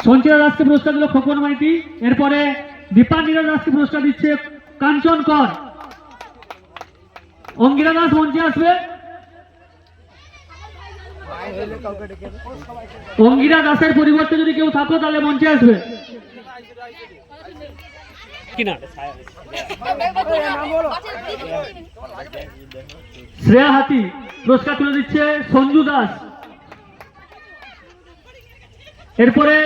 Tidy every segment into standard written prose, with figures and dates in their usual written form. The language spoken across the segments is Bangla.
সঞ্চিতা দাসকে পুরস্কার দিল খোকন মাইতি। এরপরে দীপাঞ্জিতা দাসকে পুরস্কার দিচ্ছে কাঞ্চন কর। অঙ্গিরা দাস মঞ্চে আসবে। অঙ্গিরা দাসের পরিবর্তে যদি কেউ থাকো তাহলে মঞ্চে আসবে। শ্রেয়া হাতি পুরস্কার তুলে দিচ্ছে সঞ্জু দাস। এরপরে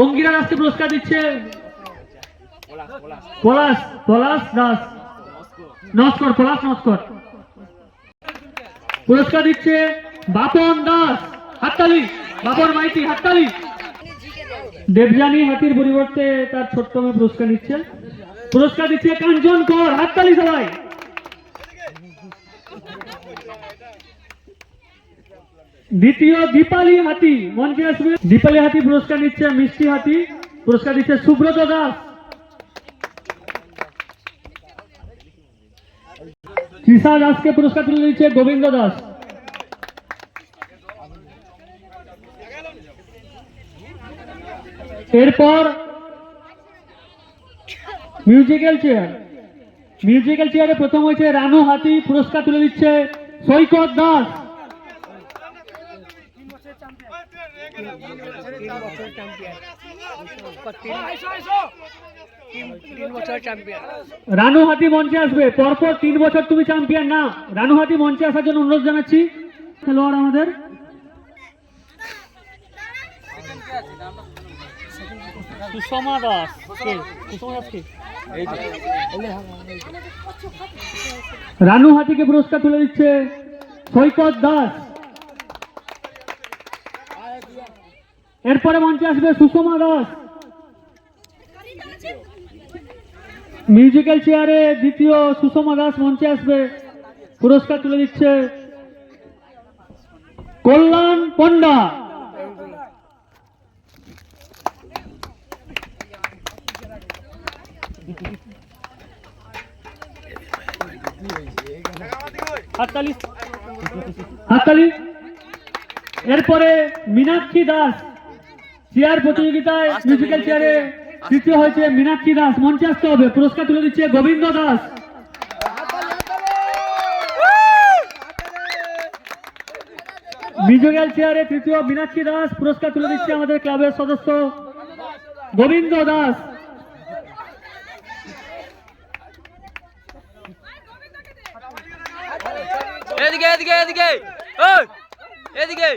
অঙ্গিরা দাসকে পুরস্কার দিচ্ছে পলাশ দাস নস্কর। পলাশ নস্কর পুরস্কার দিচ্ছে বাপন দাস। হাততালি। বাপন মাইতি হাততালি। দেবযানী হাতির পরিবর্তে তার ছোট্ট মেয়ে পুরস্কার নিচ্ছে। পুরস্কার দিচ্ছে কাঞ্চন কর। হাততালি সবাই। দ্বিতীয় দীপালি হাতি মঞ্চে আসবে। দীপালি হাতি পুরস্কার নিচ্ছে মিষ্টি হাতি। পুরস্কার দিচ্ছে সুব্রত দাস। তৃষা দাসকে পুরস্কার তুলে দিচ্ছে গোবিন্দ দাস। এরপর মিউজিক্যাল চেয়ারে প্রথম হয়েছে রানু হাতি। পুরস্কার তুলে দিচ্ছে সৈকত দাস। রানু হাতি মঞ্চে আসবে। পরপর 3 বছর তুমি চ্যাম্পিয়ন না। রানু হাতি মঞ্চে আসার জন্য অনুরোধ জানাচ্ছি। খেলোয়াড় আমাদের সুষমা দাস। রানু হাতিকে পুরস্কার তুলে দিচ্ছে সৈকত দাস। এরপরে মঞ্চে আসবে সুষমা দাস। মিউজিক্যাল চেয়ারে দ্বিতীয় সুষমা দাস মঞ্চে আসবে। পুরস্কার তুলে দিচ্ছে কল্যাণ পণ্ডা। হাততালি। এরপরে মীনাক্ষী দাস চেয়ার প্রতিযোগিতায় মিউজিক্যাল চেয়ারে তৃতীয় হয়েছে মীনাক্ষী দাস। মঞ্চে আসতে হবে। পুরস্কার তুলে দিচ্ছে গোবিন্দ দাস। মিউজিক্যাল চেয়ারে তৃতীয় মীনাক্ষী দাস। পুরস্কার তুলে দিচ্ছে আমাদের ক্লাবের সদস্য গোবিন্দ দাস। এদিকে এদিকে এদিকে এদিকে